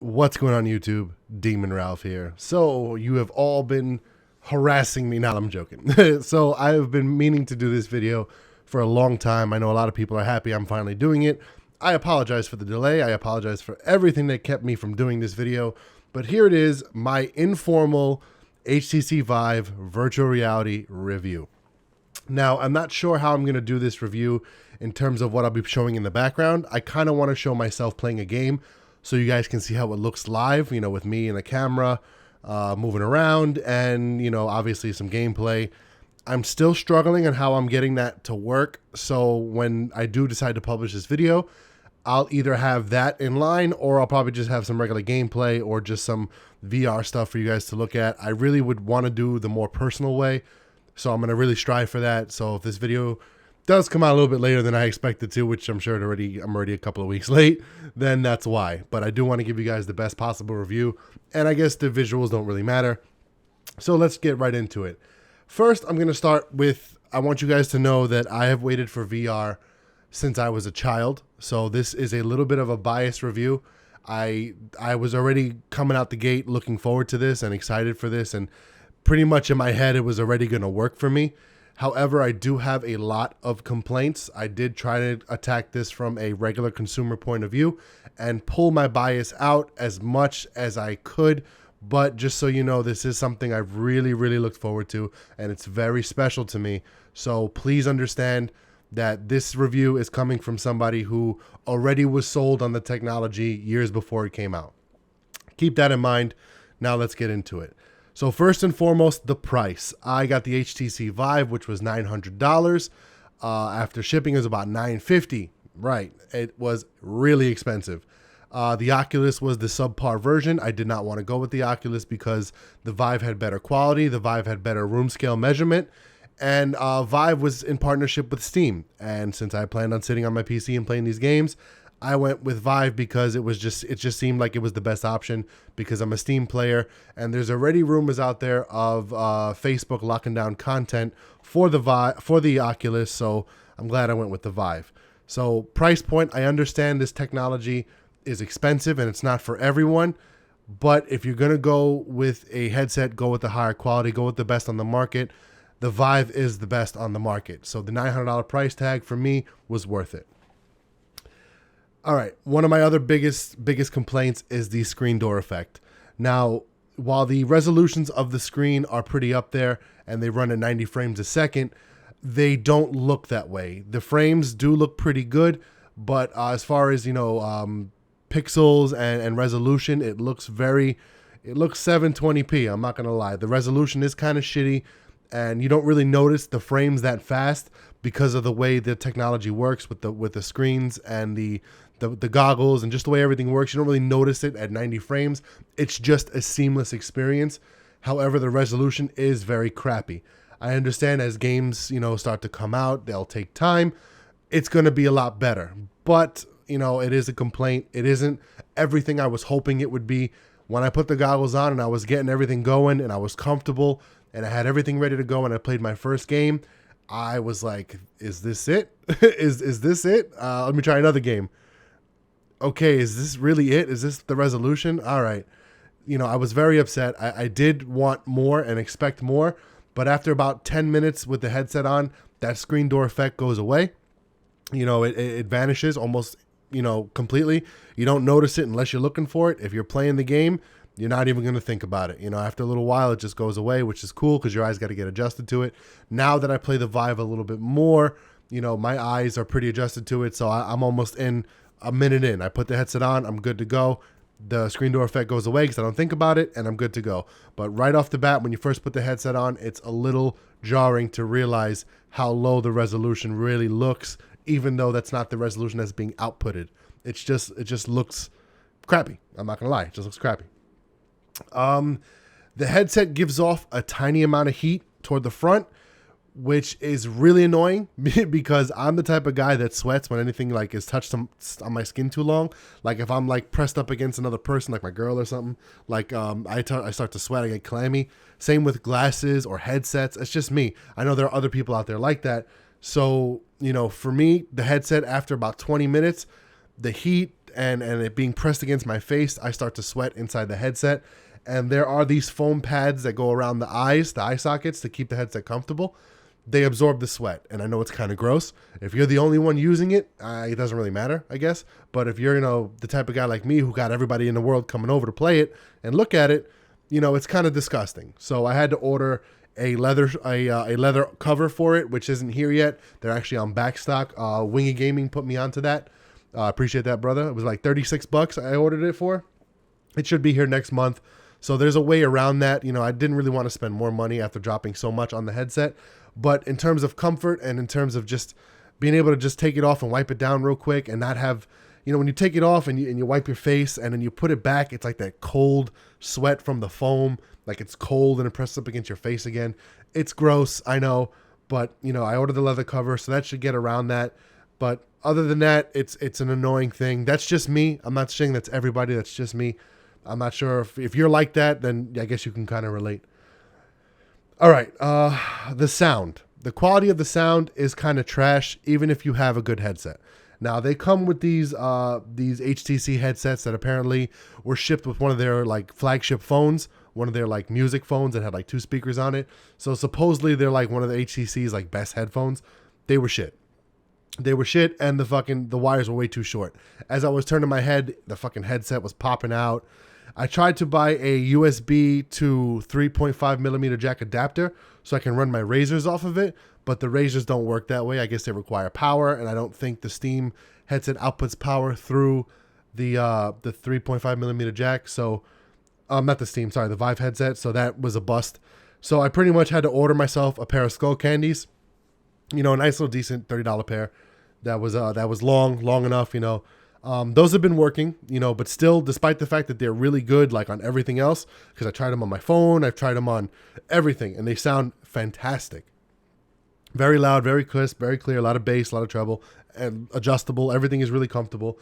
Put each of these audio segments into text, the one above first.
What's going on YouTube? Demon Ralph here. So you have all been harassing me. Now I'm joking. So I have been meaning to do this video for a long time. I know a lot of people are happy I'm finally doing it. I apologize for the delay. I apologize for everything that kept me from doing this video. But here it is, my informal HTC Vive virtual reality review. Now, I'm not sure how I'm going to do this review in terms of what I'll be showing in the background. I kind of want to show myself playing a game so you guys can see how it looks live, you know, with me and a camera moving around and, you know, obviously some gameplay. I'm still struggling on how I'm getting that to work. So when I do decide to publish this video, I'll either have that in line or I'll probably just have some regular gameplay or just some VR stuff for you guys to look at. I really would want to do the more personal way. So I'm going to really strive for that. So if this video does come out a little bit later than I expected to, which I'm sure I'm already a couple of weeks late, then that's why. But I do want to give you guys the best possible review. And I guess the visuals don't really matter. So let's get right into it. First, I'm going to start with, I want you guys to know that I have waited for VR since I was a child. So this is a little bit of a biased review. I was already coming out the gate looking forward to this and excited for this, and pretty much in my head it was already going to work for me. However, I do have a lot of complaints. I did try to attack this from a regular consumer point of view and pull my bias out as much as I could. But just so you know, this is something I've really looked forward to, and it's very special to me. So please understand that this review is coming from somebody who already was sold on the technology years before it came out. Keep that in mind. Now let's get into it. So first and foremost, the price. I got the HTC Vive, which was $900. After shipping, it was about $950. Right, it was really expensive. The Oculus was the subpar version. I did not want to go with the Oculus because the Vive had better quality. The Vive had better room scale measurement. And Vive was in partnership with Steam. And since I planned on sitting on my PC and playing these games, I went with Vive because it just seemed like it was the best option because I'm a Steam player, and there's already rumors out there of Facebook locking down content for the Oculus, so I'm glad I went with the Vive. So price point, I understand this technology is expensive and it's not for everyone, but if you're gonna go with a headset, go with the higher quality, go with the best on the market. The Vive is the best on the market, so the $900 price tag for me was worth it. All right, one of my other biggest complaints is the screen door effect. Now, while the resolutions of the screen are pretty up there and they run at 90 frames a second, they don't look that way. The frames do look pretty good, but as far as, you know, pixels and resolution, it looks 720p. I'm not gonna lie. The resolution is kind of shitty, and you don't really notice the frames that fast because of the way the technology works with the screens and the goggles and just the way everything works. You don't really notice it at 90 frames. It's just a seamless experience. However, the resolution is very crappy. I understand as games, you know, start to come out, they'll take time. It's going to be a lot better. But, you know, it is a complaint. It isn't everything I was hoping it would be. When I put the goggles on and I was getting everything going and I was comfortable and I had everything ready to go and I played my first game, I was like, is this it? is this it? Let me try another game. Okay, is this really it? Is this the resolution? All right. You know, I was very upset. I did want more and expect more, but after about 10 minutes with the headset on, that screen door effect goes away. You know, it vanishes almost, you know, completely. You don't notice it unless you're looking for it. If you're playing the game, you're not even going to think about it. You know, after a little while, it just goes away, which is cool because your eyes got to get adjusted to it. Now that I play the Vive a little bit more, you know, my eyes are pretty adjusted to it, so I'm almost in a minute in. I put the headset on, I'm good to go. The screen door effect goes away because I don't think about it, and I'm good to go. But right off the bat, when you first put the headset on, it's a little jarring to realize how low the resolution really looks, even though that's not the resolution that's being outputted. It just looks crappy. I'm not gonna lie, it just looks crappy. The headset gives off a tiny amount of heat toward the front, which is really annoying because I'm the type of guy that sweats when anything like is touched on my skin too long. Like if I'm like pressed up against another person, like my girl or something, like I start to sweat, I get clammy. Same with glasses or headsets. It's just me. I know there are other people out there like that. So, you know, for me, the headset after about 20 minutes, the heat and it being pressed against my face, I start to sweat inside the headset. And there are these foam pads that go around the eyes, the eye sockets, to keep the headset comfortable. They absorb the sweat, and I know it's kind of gross. If you're the only one using it, it doesn't really matter, I guess. But if you're, the type of guy like me who got everybody in the world coming over to play it and look at it, it's kind of disgusting. So I had to order a leather cover for it, which isn't here yet. They're actually on back stock. Wingy Gaming put me onto that. Appreciate that, brother. It was like $36 I ordered it for. It should be here next month. So there's a way around that. I didn't really want to spend more money after dropping so much on the headset. But in terms of comfort and in terms of just being able to just take it off and wipe it down real quick and not have, when you take it off and you wipe your face and then you put it back, it's like that cold sweat from the foam, like it's cold and it presses up against your face again. It's gross, I know, but I ordered the leather cover, so that should get around that. But other than that, it's an annoying thing. That's just me. I'm not saying that's everybody. That's just me. I'm not sure if you're like that, then I guess you can kind of relate. All right, the sound. The quality of the sound is kind of trash, even if you have a good headset. Now, they come with these HTC headsets that apparently were shipped with one of their like flagship phones, one of their like music phones that had like 2 speakers on it. So supposedly they're like one of the HTC's like best headphones. They were shit. And the wires were way too short. As I was turning my head, the fucking headset was popping out. I tried to buy a USB to 3.5 millimeter jack adapter so I can run my razors off of it, but the razors don't work that way. I guess they require power, and I don't think the Steam headset outputs power through the 3.5 millimeter jack. So, not the Steam, sorry, the Vive headset. So that was a bust. So I pretty much had to order myself a pair of Skull Candies. A nice little decent $30 pair. That was long enough. Those have been working, but still, despite the fact that they're really good, like on everything else, because I tried them on my phone, I've tried them on everything, and they sound fantastic. Very loud, very crisp, very clear, a lot of bass, a lot of treble, and adjustable. Everything is really comfortable.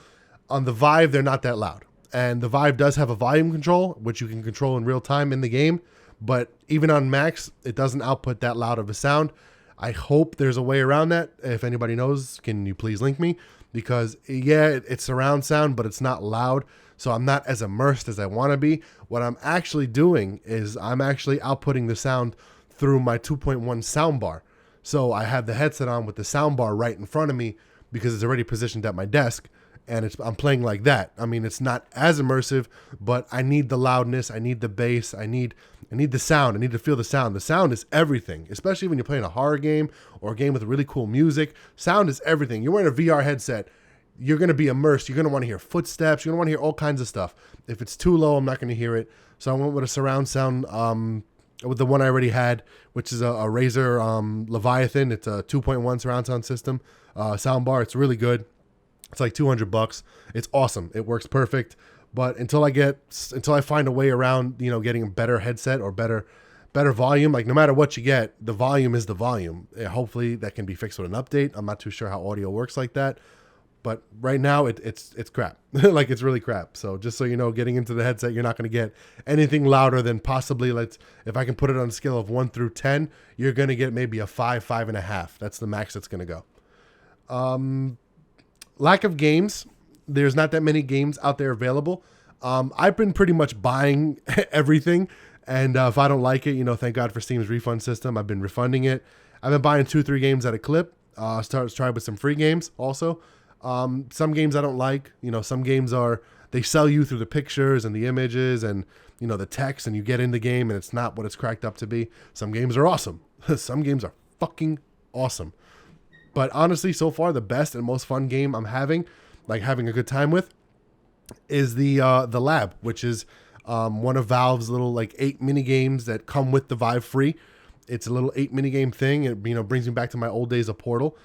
On the Vive, they're not that loud. And the Vive does have a volume control, which you can control in real time in the game, but even on max, it doesn't output that loud of a sound. I hope there's a way around that. If anybody knows, can you please link me? Because it's surround sound, but it's not loud. So I'm not as immersed as I want to be. What I'm actually doing is I'm actually outputting the sound through my 2.1 soundbar. So I have the headset on with the soundbar right in front of me because it's already positioned at my desk. And I'm playing like that. I mean, it's not as immersive, but I need the loudness. I need the bass. I need the sound. I need to feel the sound. The sound is everything, especially when you're playing a horror game or a game with really cool music. Sound is everything. You're wearing a VR headset. You're going to be immersed. You're going to want to hear footsteps. You're going to want to hear all kinds of stuff. If it's too low, I'm not going to hear it. So I went with a surround sound with the one I already had, which is a Razer Leviathan. It's a 2.1 surround sound system soundbar. It's really good. It's like $200. It's awesome. It works perfect. But until I find a way around, getting a better headset or better volume, like no matter what you get, the volume is the volume. Hopefully that can be fixed with an update. I'm not too sure how audio works like that. But right now it's crap. Like it's really crap. So just so you know, getting into the headset, you're not going to get anything louder than possibly, if I can put it on a scale of 1 through 10, you're going to get maybe a 5, 5.5. That's the max it's going to go. Lack of games. There's not that many games out there available. I've been pretty much buying everything. And if I don't like it, thank God for Steam's refund system. I've been refunding it. I've been buying 2-3 games at a clip. Try with some free games also. Some games I don't like. Some games they sell you through the pictures and the images and, the text, and you get in the game and it's not what it's cracked up to be. Some games are awesome. Some games are fucking awesome. But honestly, so far, the best and most fun game I'm having a good time with, is the Lab, which is one of Valve's little 8 mini games that come with the Vive free. It's a little 8 mini game thing. It brings me back to my old days of Portal.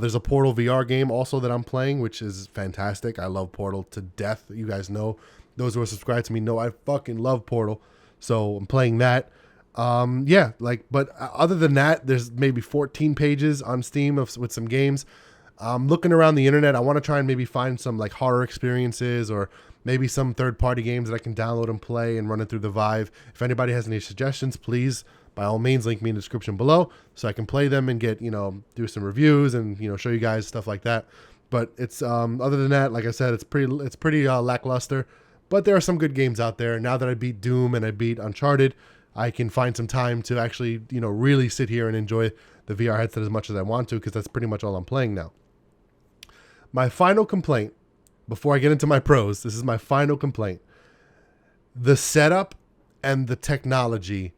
There's a Portal VR game also that I'm playing, which is fantastic. I love Portal to death. You guys know, those who are subscribed to me know I fucking love Portal. So I'm playing that. But other than that, there's maybe 14 pages on Steam with some games. Looking around the internet, I want to try and maybe find some horror experiences or maybe some third-party games that I can download and play and run it through the Vive. If anybody has any suggestions, please, by all means, link me in the description below so I can play them and get, do some reviews and, show you guys stuff like that. But it's other than that, like I said, it's pretty lackluster. But there are some good games out there. Now that I beat Doom and I beat Uncharted, I can find some time to actually, really sit here and enjoy the VR headset as much as I want to, because that's pretty much all I'm playing now. My final complaint, before I get into my pros, this is my final complaint. The setup and the technology.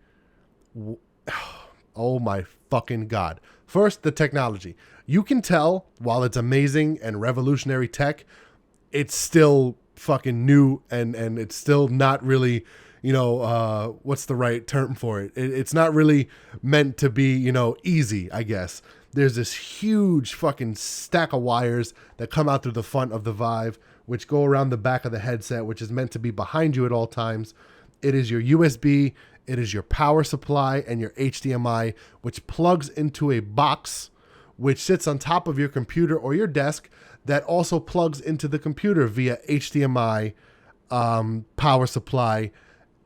Oh my fucking God. First, the technology. You can tell, while it's amazing and revolutionary tech, it's still fucking new and it's still not really, what's the right term for it? It's not really meant to be, easy, I guess. There's this huge fucking stack of wires that come out through the front of the Vive, which go around the back of the headset, which is meant to be behind you at all times. It is your USB, it is your power supply, and your HDMI, which plugs into a box which sits on top of your computer or your desk that also plugs into the computer via HDMI, power supply,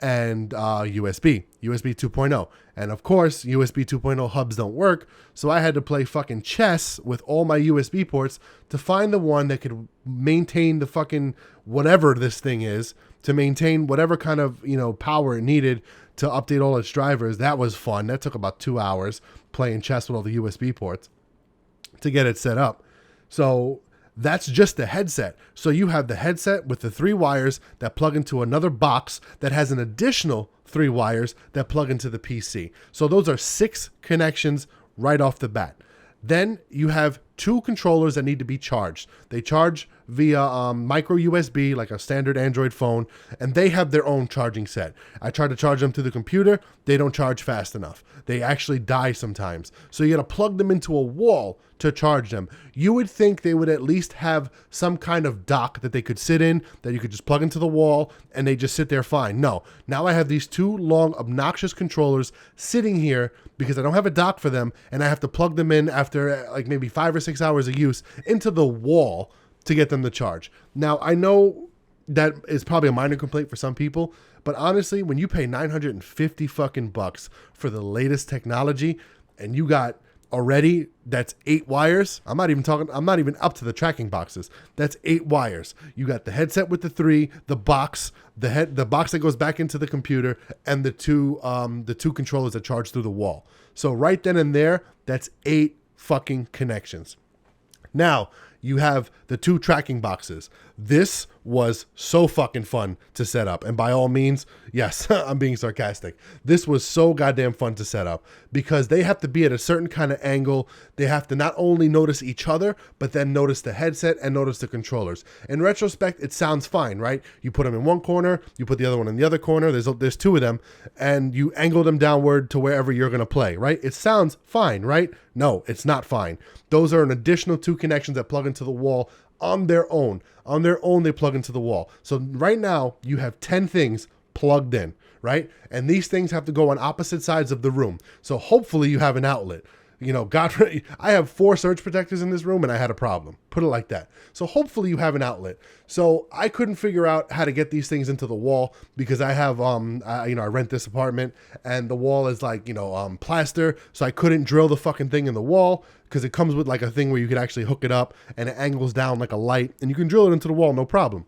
and USB 2.0. And of course, USB 2.0 hubs don't work, so I had to play fucking chess with all my USB ports to find the one that could maintain the fucking whatever this thing is, to maintain whatever kind of, power it needed to update all its drivers. That was fun. That took about 2 hours playing chess with all the USB ports to get it set up. So that's just the headset. So you have the headset with the 3 wires that plug into another box that has an additional 3 wires that plug into the PC. So those are 6 connections right off the bat. Then you have 2 controllers that need to be charged. They charge via micro USB, like a standard Android phone, and they have their own charging set. I tried to charge them through the computer. They don't charge fast enough. They actually die sometimes. So you got to plug them into a wall to charge them. You would think they would at least have some kind of dock that they could sit in, that you could just plug into the wall and they just sit there fine. No, now I have these 2 long, obnoxious controllers sitting here because I don't have a dock for them, and I have to plug them in after like maybe 5 or 6 hours of use into the wall to get them to charge. Now, I know that is probably a minor complaint for some people, but honestly, when you pay 950 fucking bucks for the latest technology and you got already, that's 8 wires. I'm not even up to the tracking boxes. That's 8 wires. You got the headset with the 3, the box, the box that goes back into the computer, and the two controllers that charge through the wall. So right then and there, that's 8 fucking connections. Now, you have the 2 tracking boxes. This was so fucking fun to set up. And by all means, yes, I'm being sarcastic. This was so goddamn fun to set up because they have to be at a certain kind of angle. They have to not only notice each other, but then notice the headset and notice the controllers. In retrospect, it sounds fine, right? You put them in one corner, you put the other one in the other corner. There's 2 of them, and you angle them downward to wherever you're going to play, right? It sounds fine, right? No, it's not fine. Those are an additional 2 connections that plug into the wall on their own. On their own, they plug into the wall. So right now, you have 10 things plugged in, right? And these things have to go on opposite sides of the room. So hopefully you have an outlet. I have 4 surge protectors in this room and I had a problem. Put it like that. So hopefully you have an outlet. So I couldn't figure out how to get these things into the wall because I have, I rent this apartment and the wall is like, plaster. So I couldn't drill the fucking thing in the wall because it comes with like a thing where you could actually hook it up and it angles down like a light and you can drill it into the wall, no problem.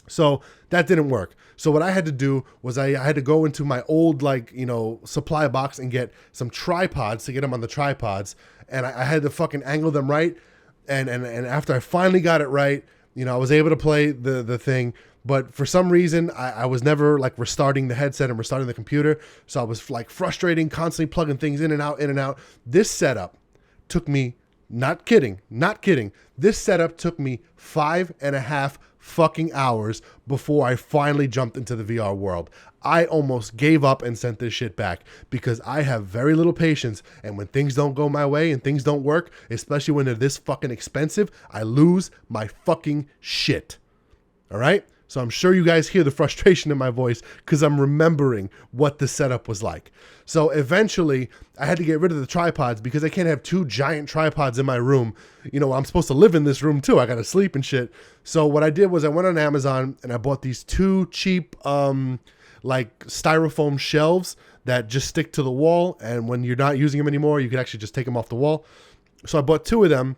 So that didn't work. So what I had to do was I had to go into my old supply box and get some tripods to get them on the tripods. And I had to fucking angle them right. And after I finally got it right, I was able to play the thing. But for some reason, I was never like restarting the headset and restarting the computer. So I was like frustrating, constantly plugging things in and out. This setup took me, not kidding. This setup took me 5.5 fucking hours before I finally jumped into the VR world. I almost gave up and sent this shit back because I have very little patience, and when things don't go my way and things don't work, especially when they're this fucking expensive, I lose my fucking shit. All right? So I'm sure you guys hear the frustration in my voice because I'm remembering what the setup was like. So eventually I had to get rid of the tripods because I can't have 2 giant tripods in my room. I'm supposed to live in this room too. I got to sleep and shit. So what I did was I went on Amazon and I bought these 2 cheap, like styrofoam shelves that just stick to the wall. And when you're not using them anymore, you can actually just take them off the wall. So I bought 2 of them.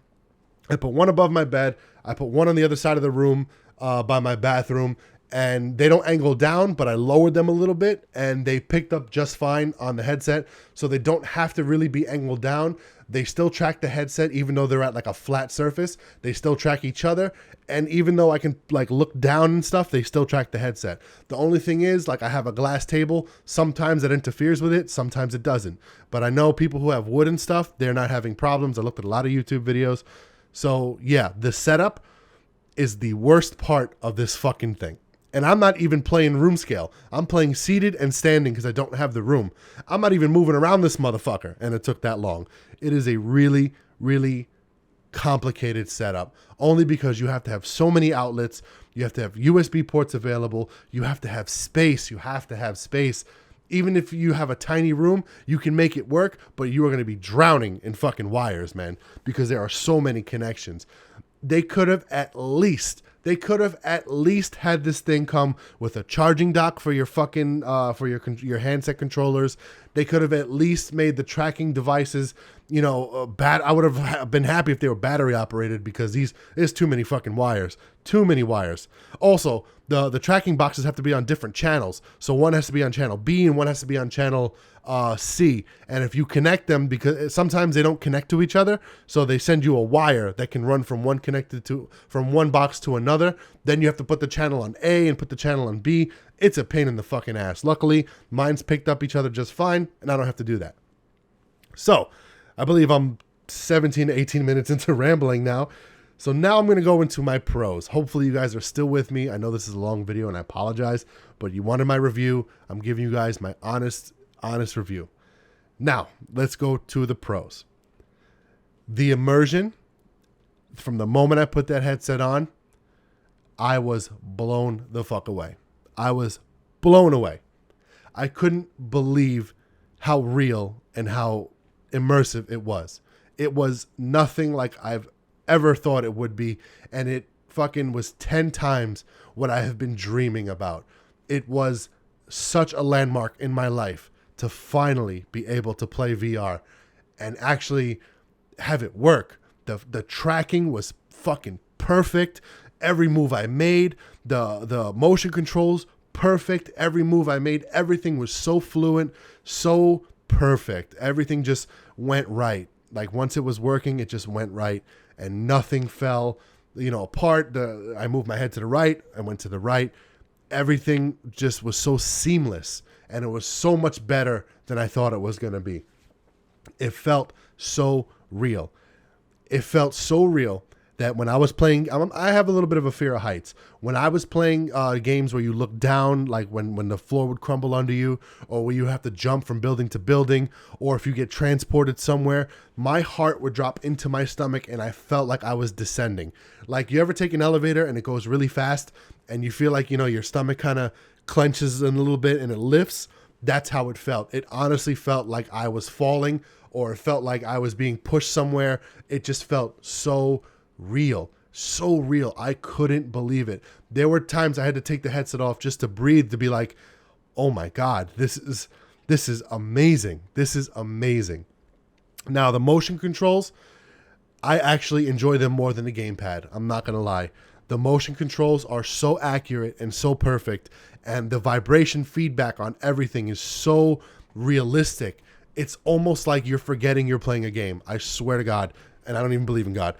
I put one above my bed. I put one on the other side of the room by my bathroom. And they don't angle down, but I lowered them a little bit and they picked up just fine on the headset. So they don't have to really be angled down. They still track the headset, even though they're at like a flat surface. They still track each other. And even though I can like look down and stuff, they still track the headset. The only thing is, like, I have a glass table. Sometimes that interferes with it. Sometimes it doesn't. But I know people who have wood and stuff, they're not having problems. I looked at a lot of YouTube videos. So yeah, the setup is the worst part of this fucking thing. And I'm not even playing room scale. I'm playing seated and standing because I don't have the room. I'm not even moving around this motherfucker, and it took that long. It is a really, really complicated setup, only because you have to have so many outlets. You have to have USB ports available. You have to have space. Even if you have a tiny room, you can make it work, but you are going to be drowning in fucking wires, man, because there are so many connections. They could have at least had this thing come with a charging dock for your fucking for your handset controllers. They could have at least made the tracking devices, you know, I would have been happy if they were battery operated, because there's too many fucking wires. Too many wires. Also, the tracking boxes have to be on different channels. So one has to be on channel B and one has to be on channel C. And if you connect them, because sometimes they don't connect to each other, so they send you a wire that can run from one box to another. Then you have to put the channel on A and put the channel on B. It's a pain in the fucking ass. Luckily, mine's picked up each other just fine, and I don't have to do that. So, I believe I'm 17 to 18 minutes into rambling now. So now I'm going to go into my pros. Hopefully you guys are still with me. I know this is a long video and I apologize, but you wanted my review. I'm giving you guys my honest review. Now, let's go to the pros. The immersion, from the moment I put that headset on, I was blown the fuck away. I was blown away. I couldn't believe how real and how immersive it was. It was nothing like I've ever thought it would be, and it fucking was 10 times what I have been dreaming about. It was such a landmark in my life to finally be able to play VR and actually have it work. The tracking was fucking perfect. Every move I made, the motion controls, perfect. Every move I made, everything was so fluent, so perfect. Everything just went right. Like, once it was working, it just went right, and nothing fell, apart. I moved my head to the right, I went to the right. Everything just was so seamless, and it was so much better than I thought it was going to be. It felt so real. It felt so real that when I was playing, I have a little bit of a fear of heights. When I was playing games where you look down, like when the floor would crumble under you, or where you have to jump from building to building, or if you get transported somewhere, my heart would drop into my stomach and I felt like I was descending. Like, you ever take an elevator and it goes really fast and you feel like, your stomach kind of clenches in a little bit and it lifts? That's how it felt. It honestly felt like I was falling, or it felt like I was being pushed somewhere. It just felt so real. I couldn't believe it. There were times I had to take the headset off just to breathe, to be like, oh my God, this is amazing. This is amazing. Now, the motion controls, I actually enjoy them more than the gamepad. I'm not going to lie. The motion controls are so accurate and so perfect, and the vibration feedback on everything is so realistic. It's almost like you're forgetting you're playing a game. I swear to God, and I don't even believe in God.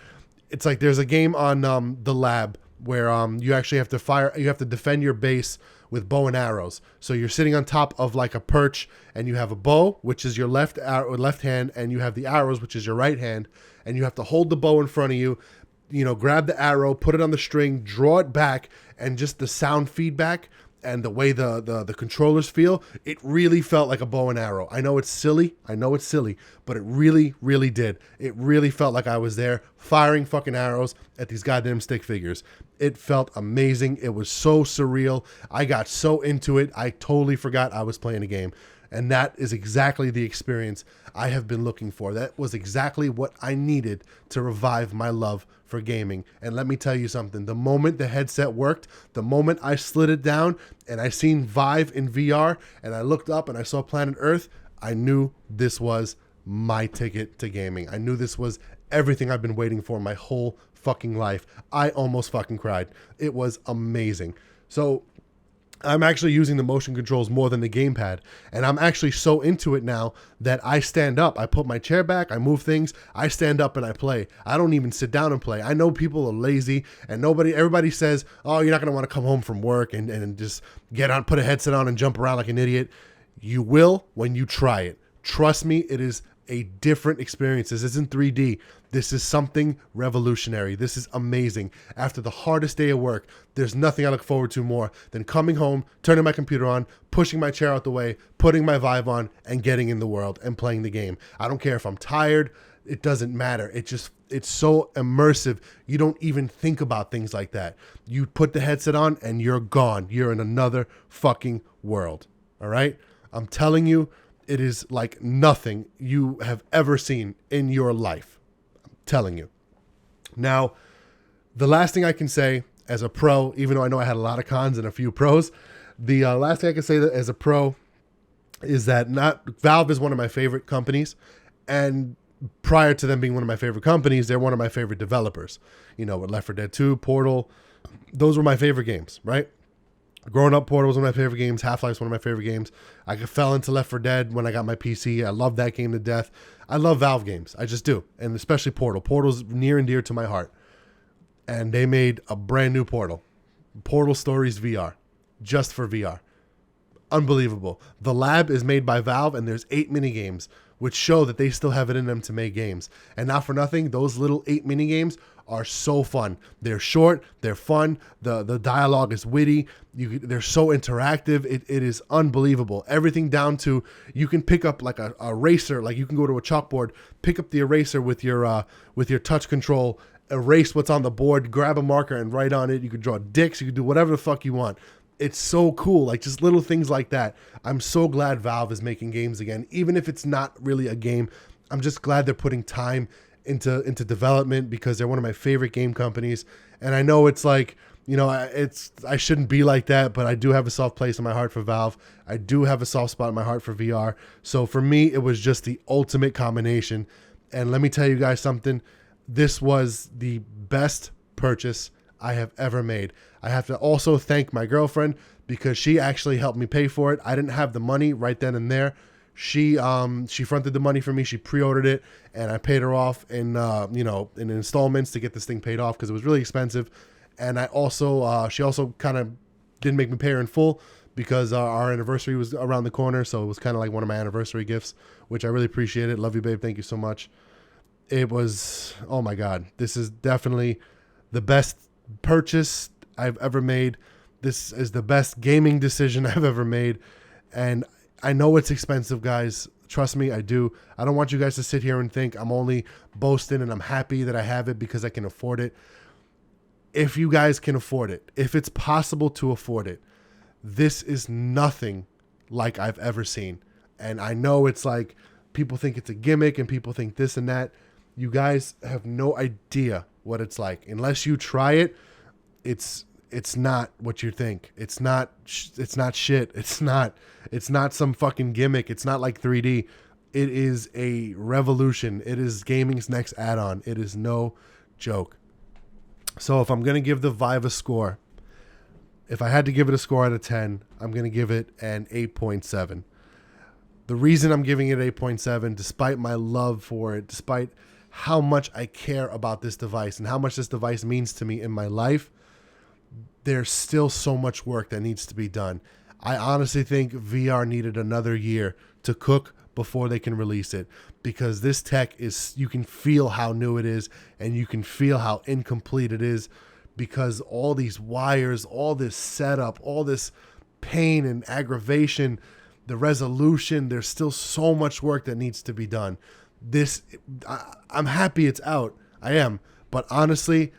It's like there's a game on the lab where you actually have to defend your base with bow and arrows. So you're sitting on top of like a perch, and you have a bow, which is your left hand, and you have the arrows, which is your right hand, and you have to hold the bow in front of you, grab the arrow, put it on the string, draw it back, and just the sound feedback and the way the controllers feel, it really felt like a bow and arrow. I know it's silly, but it really, really did. It really felt like I was there firing fucking arrows at these goddamn stick figures. It felt amazing. It was so surreal. I got so into it, I totally forgot I was playing a game. And that is exactly the experience I have been looking for. That was exactly what I needed to revive my love for gaming. And let me tell you something. The moment the headset worked, the moment I slid it down and I seen Vive in VR and I looked up and I saw Planet Earth, I knew this was my ticket to gaming. I knew this was everything I've been waiting for my whole fucking life. I almost fucking cried. It was amazing. So I'm actually using the motion controls more than the gamepad. And I'm actually so into it now that I stand up. I put my chair back, I move things, I stand up and I play. I don't even sit down and play. I know people are lazy and everybody says, oh, you're not going to want to come home from work and just get on, put a headset on and jump around like an idiot. You will when you try it. Trust me, it is a different experience. This isn't 3D. This is something revolutionary. This is amazing. After the hardest day of work, there's nothing I look forward to more than coming home, turning my computer on, pushing my chair out the way, putting my Vive on, and getting in the world and playing the game. I don't care if I'm tired. It doesn't matter. It's so immersive. You don't even think about things like that. You put the headset on and you're gone. You're in another fucking world. All right? I'm telling you, it is like nothing you have ever seen in your life. I'm telling you. Now, the last thing I can say as a pro, even though I know I had a lot of cons and a few pros, the last thing I can say that as a pro is that Valve is one of my favorite companies, and prior to them being one of my favorite companies, they're one of my favorite developers. You know, with Left 4 Dead 2, Portal, those were my favorite games, right? Growing up, Portal was one of my favorite games. Half-Life's one of my favorite games. I fell into Left 4 Dead when I got my PC. I love that game to death. I love Valve games. I just do. And especially Portal. Portal's near and dear to my heart. And they made a brand new Portal. Portal Stories VR. Just for VR. Unbelievable. The lab is made by Valve, and there's 8 minigames, which show that they still have it in them to make games. And not for nothing, those little 8 minigames are so fun. They're short, they're fun, the dialogue is witty, they're so interactive, it is unbelievable. Everything down to, you can pick up like a eraser, like you can go to a chalkboard, pick up the eraser with your touch control, erase what's on the board, grab a marker and write on it. You can draw dicks, you can do whatever the fuck you want. It's so cool, like just little things like that. I'm so glad Valve is making games again, even if it's not really a game. I'm just glad they're putting time into development, because they're one of my favorite game companies. And I know it's like, you know, I shouldn't be like that, but I do have a soft place in my heart for Valve. I do have a soft spot in my heart for VR. So for me, it was just the ultimate combination. And let me tell you guys something. This was the best purchase I have ever made. I have to also thank my girlfriend, because she actually helped me pay for it. I didn't have the money right then and there. She fronted the money for me. She pre-ordered it, and I paid her off in in installments to get this thing paid off, because it was really expensive. And I also she also kind of didn't make me pay her in full, because our anniversary was around the corner, so it was kind of like one of my anniversary gifts, which I really appreciate it. Love you, babe. Thank you so much. It was, oh my God, this is definitely the best purchase I've ever made. This is the best gaming decision I've ever made, and I know it's expensive, guys. Trust me, I do. I don't want you guys to sit here and think I'm only boasting and I'm happy that I have it because I can afford it. If you guys can afford it, if it's possible to afford it, this is nothing like I've ever seen. And I know it's like people think it's a gimmick and people think this and that. You guys have no idea what it's like. Unless you try it, it's not what you think. It's not shit. It's not some fucking gimmick. It's not like 3D. It is a revolution. It is gaming's next add-on. It is no joke. So if I'm going to give the Vive a score, if I had to give it a score out of 10, I'm going to give it an 8.7. The reason I'm giving it 8.7, despite my love for it, despite how much I care about this device and how much this device means to me in my life, there's still so much work that needs to be done. I honestly think VR needed another year to cook before they can release it, because this tech is, you can feel how new it is and you can feel how incomplete it is, because all these wires, all this setup, all this pain and aggravation, the resolution, there's still so much work that needs to be done. I'm happy it's out. I am. But honestly,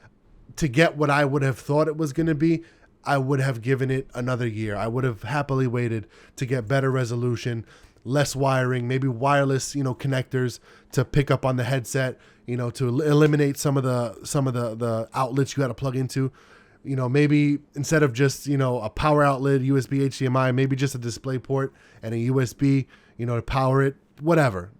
to get what I would have thought it was going to be, I would have given it another year. I would have happily waited to get better resolution, less wiring, maybe wireless, connectors to pick up on the headset, to eliminate some of the outlets you got to plug into. Maybe instead of just, a power outlet, USB, HDMI, maybe just a display port and a USB, to power it, whatever.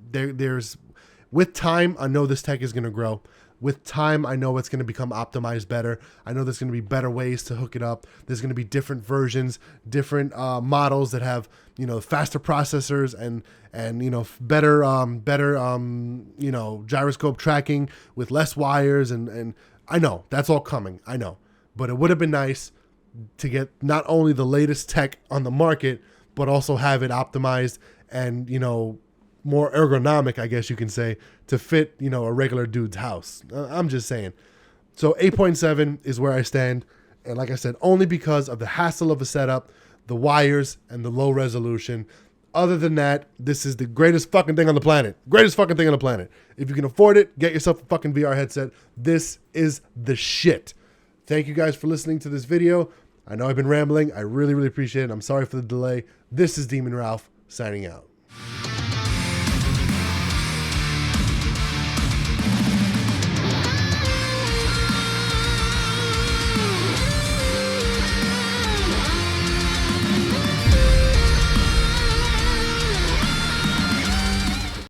With time, I know this tech is going to grow. With time, I know it's going to become optimized better. I know there's going to be better ways to hook it up. There's going to be different versions, different models that have, you know, faster processors and you know, better you know, gyroscope tracking with less wires, and I know that's all coming. I know, but it would have been nice to get not only the latest tech on the market, but also have it optimized and, you know, more ergonomic, I guess you can say, to fit, you know, a regular dude's house. I'm just saying. So 8.7 is where I stand. And like I said, only because of the hassle of a setup, the wires, and the low resolution. Other than that, this is the greatest fucking thing on the planet. Greatest fucking thing on the planet. If you can afford it, get yourself a fucking VR headset. This is the shit. Thank you guys for listening to this video. I know I've been rambling. I really, really appreciate it. I'm sorry for the delay. This is Demon Ralph signing out.